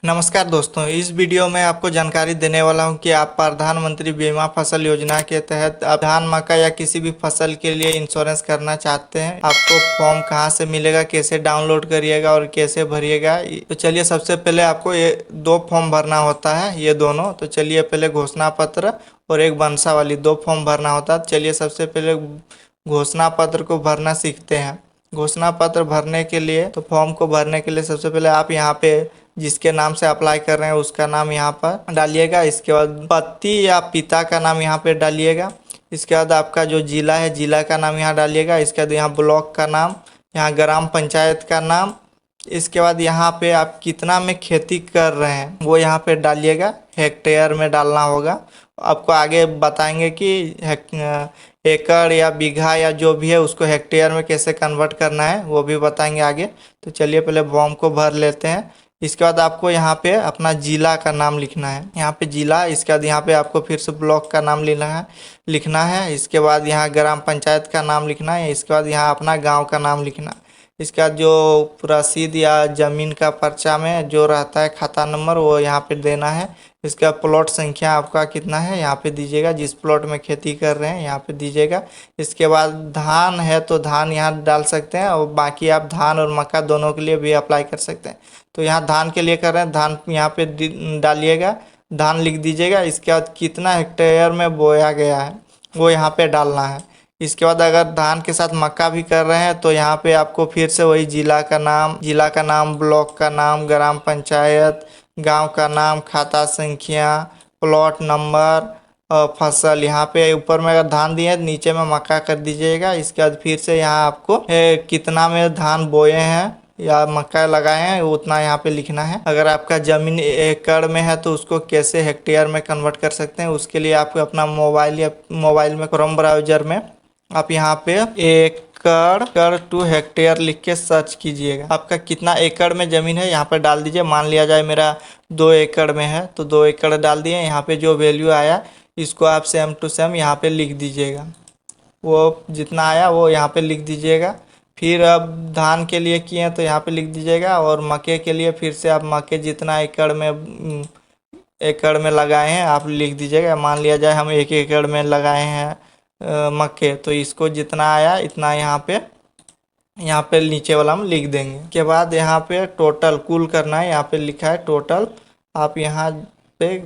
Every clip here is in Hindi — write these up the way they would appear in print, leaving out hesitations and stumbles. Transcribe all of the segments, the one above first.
नमस्कार दोस्तों, इस वीडियो में आपको जानकारी देने वाला हूं कि आप प्रधानमंत्री बीमा फसल योजना के तहत आप धान, मक्का या किसी भी फसल के लिए इंश्योरेंस करना चाहते हैं। आपको फॉर्म कहां से मिलेगा, कैसे डाउनलोड करिएगा और कैसे भरिएगा। तो चलिए, सबसे पहले आपको ये दो फॉर्म भरना होता है, ये दोनों। तो चलिए, पहले घोषणा पत्र और एक वंशावली, दो फॉर्म भरना होता है। चलिए, सबसे पहले घोषणा पत्र को भरना सीखते हैं। घोषणा पत्र भरने के लिए, तो फॉर्म को भरने के लिए सबसे पहले आप यहाँ पे जिसके नाम से अप्लाई कर रहे हैं उसका नाम यहाँ पर डालिएगा। इसके बाद पति या पिता का नाम यहाँ पे डालिएगा। इसके बाद आपका जो जिला है, जिला का नाम यहाँ डालिएगा। इसके बाद यहाँ ब्लॉक का नाम, यहाँ ग्राम पंचायत का नाम। इसके बाद यहाँ पे आप कितना में खेती कर रहे हैं वो यहाँ पे डालिएगा, हेक्टेयर में डालना होगा। आपको आगे बताएंगे कि एकड़ या बीघा या जो भी है उसको हेक्टेयर में कैसे कन्वर्ट करना है, वो भी बताएंगे आगे। तो चलिए, पहले फॉर्म को भर लेते हैं। इसके बाद आपको यहाँ पे अपना जिला का नाम लिखना है, यहाँ पे जिला। इसके बाद यहाँ पे आपको फिर से ब्लॉक का नाम लिखना है। इसके बाद यहाँ ग्राम पंचायत का नाम लिखना है। इसके बाद यहाँ अपना गांव का नाम लिखना है। इसके बाद जो रसीद या ज़मीन का पर्चा में जो रहता है खाता नंबर, वो यहाँ पे देना है। इसका प्लॉट संख्या आपका कितना है यहाँ पे दीजिएगा, जिस प्लॉट में खेती कर रहे हैं यहाँ पे दीजिएगा। इसके बाद धान है तो धान यहाँ डाल सकते हैं, और बाकी आप धान और मक्का दोनों के लिए भी अप्लाई कर सकते हैं। तो यहाँ धान के लिए कर रहे हैं, धान यहाँ पे डालिएगा, धान लिख दीजिएगा। इसके बाद कितना हेक्टेयर में बोया गया है वो यहाँ पे डालना है। इसके बाद अगर धान के साथ मक्का भी कर रहे हैं तो यहाँ पे आपको फिर से वही जिला का नाम, ब्लॉक का नाम, ग्राम पंचायत, गांव का नाम, खाता संख्या, प्लॉट नंबर और फसल। यहाँ पे ऊपर में अगर धान दिए नीचे में मक्का कर दीजिएगा। इसके बाद फिर से यहाँ आपको कितना में धान बोए हैं या मक्का लगाए हैं उतना यहाँ पे लिखना है। अगर आपका ज़मीन एकड़ में है तो उसको कैसे हेक्टेयर में कन्वर्ट कर सकते हैं, उसके लिए आपको अपना मोबाइल में क्रोम ब्राउजर में आप यहाँ पे एकड़ टू हेक्टेयर लिख के सर्च कीजिएगा। आपका कितना एकड़ में ज़मीन है यहाँ पे डाल दीजिए। मान लिया जाए मेरा 2 एकड़ में है तो 2 एकड़ डाल दिए। यहाँ पे जो वैल्यू आया इसको आप सेम टू सेम यहाँ पे लिख दीजिएगा। वो जितना आया वो यहाँ पे लिख दीजिएगा। फिर अब धान के लिए किए तो यहाँ पे लिख दीजिएगा, और मक्के के लिए फिर से आप मक्के जितना एकड़ में लगाए हैं आप लिख दीजिएगा। मान लिया जाए हम 1 एकड़ में लगाए हैं मक्के, तो इसको जितना आया इतना यहाँ पे नीचे वाला हम लिख देंगे। के बाद यहाँ पे टोटल कुल करना है, यहाँ पे लिखा है टोटल। आप यहाँ पे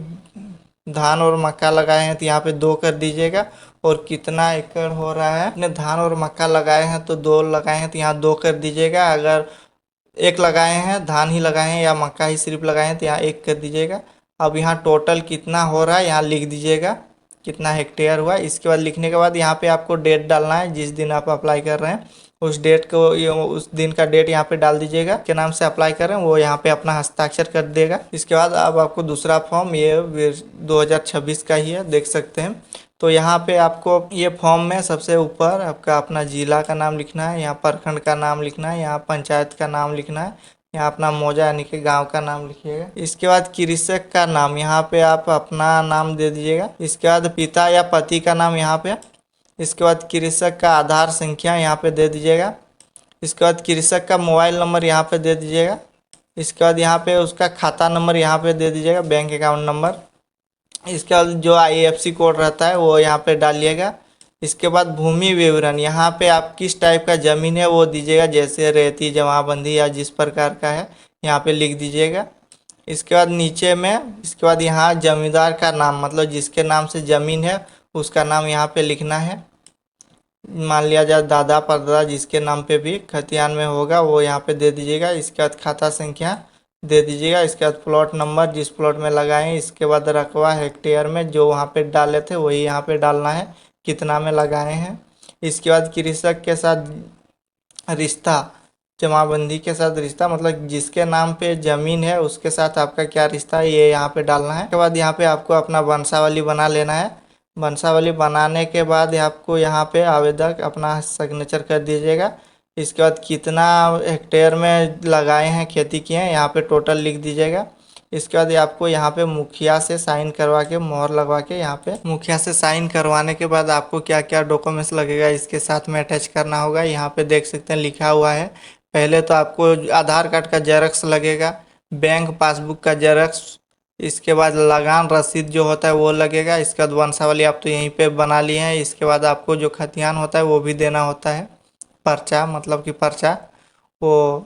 धान और मक्का लगाए हैं तो यहाँ पे 2 कर दीजिएगा, और कितना एकड़ हो रहा है, अपने धान और मक्का लगाए हैं तो 2 लगाए हैं तो यहाँ 2 कर दीजिएगा। अगर 1 लगाए हैं, धान ही लगाए हैं या मक्का ही सिर्फ लगाए हैं तो यहाँ 1 कर दीजिएगा। अब यहाँ टोटल कितना हो रहा है यहाँ लिख दीजिएगा, कितना हेक्टेयर हुआ। इसके बाद लिखने के बाद यहाँ पे आपको डेट डालना है, जिस दिन आप अप्लाई कर रहे हैं उस डेट को, उस दिन का डेट यहाँ पे डाल दीजिएगा। के नाम से अप्लाई कर रहे हैं वो यहाँ पे अपना हस्ताक्षर कर देगा। इसके बाद अब आपको दूसरा फॉर्म, ये 2026 का ही है, देख सकते हैं। तो यहाँ पे आपको ये फॉर्म में सबसे ऊपर आपका अपना जिला का नाम लिखना है, यहाँ प्रखंड का नाम लिखना है, यहाँ पंचायत का नाम लिखना है, यहाँ अपना मौजा यानी कि गांव का नाम लिखिएगा। इसके बाद कृषक का नाम, यहाँ पे आप अपना नाम दे दीजिएगा। इसके बाद पिता या पति का नाम यहाँ पे। इसके बाद कृषक का आधार संख्या यहाँ पे दे दीजिएगा। इसके बाद कृषक का मोबाइल नंबर यहाँ पे दे दीजिएगा। इसके बाद यहाँ पे उसका खाता नंबर यहाँ पे दे दीजिएगा, बैंक अकाउंट नंबर। इसके बाद जो IFSC कोड रहता है वो यहाँ पे डालिएगा। इसके बाद भूमि विवरण, यहाँ पे आप किस टाइप का ज़मीन है वो दीजिएगा, जैसे रेती, जमाबंदी या जिस प्रकार का है यहाँ पे लिख दीजिएगा। इसके बाद नीचे में, इसके बाद यहाँ जमींदार का नाम, मतलब जिसके नाम से ज़मीन है उसका नाम यहाँ पे लिखना है। मान लिया जाए दादा परदादा जिसके नाम पे भी खतियान में होगा वो यहाँ पे दे दीजिएगा। इसके बाद खाता संख्या दे दीजिएगा। इसके बाद प्लॉट नंबर जिस प्लॉट में लगाएं। इसके बाद रकबा हेक्टेयर में जो वहाँ पे डाले थे वही यहाँ पे डालना है, कितना में लगाए हैं। इसके बाद कृषक के साथ रिश्ता, जमाबंदी के साथ रिश्ता, मतलब जिसके नाम पे ज़मीन है उसके साथ आपका क्या रिश्ता है ये यहाँ पे डालना है। उसके बाद यहाँ पे आपको अपना वंशावली बना लेना है। वंशावली बनाने के बाद आपको यहाँ पे आवेदक अपना सिग्नेचर कर दीजिएगा। इसके बाद कितना हेक्टेयर में लगाए हैं, खेती किए हैं, यहाँ पे टोटल लिख दीजिएगा। इसके बाद आपको यहाँ पे मुखिया से साइन करवा के, मोहर लगवा के, यहाँ पे मुखिया से साइन करवाने के बाद आपको क्या क्या डॉक्यूमेंट्स लगेगा इसके साथ में अटैच करना होगा। यहाँ पे देख सकते हैं लिखा हुआ है। पहले तो आपको आधार कार्ड का जेरॉक्स लगेगा, बैंक पासबुक का जेरॉक्स, इसके बाद लगान रसीद जो होता है वो लगेगा। इसके बाद वंशावली आप तो यहीं पे बना लिए हैं। इसके बाद आपको जो खतियान होता है वो भी देना होता है, पर्चा मतलब कि पर्चा वो।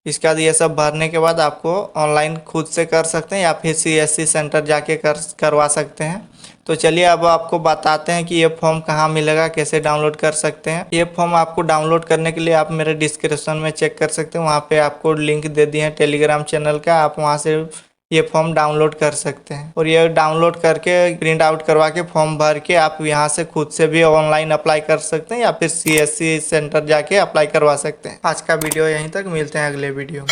इसके बाद ये सब भरने के बाद आपको ऑनलाइन खुद से कर सकते हैं या फिर सीएससी सेंटर जाके करवा सकते हैं। तो चलिए अब आपको बताते हैं कि ये फॉर्म कहाँ मिलेगा, कैसे डाउनलोड कर सकते हैं। ये फॉर्म आपको डाउनलोड करने के लिए आप मेरे डिस्क्रिप्शन में चेक कर सकते हैं, वहाँ पे आपको लिंक दे दिए हैं टेलीग्राम चैनल का, आप वहाँ से ये फॉर्म डाउनलोड कर सकते हैं। और ये डाउनलोड करके प्रिंट आउट करवा के फॉर्म भर के आप यहाँ से खुद से भी ऑनलाइन अप्लाई कर सकते हैं या फिर सीएससी सेंटर जाके अप्लाई करवा सकते हैं। आज का वीडियो यहीं तक, मिलते हैं अगले वीडियो में।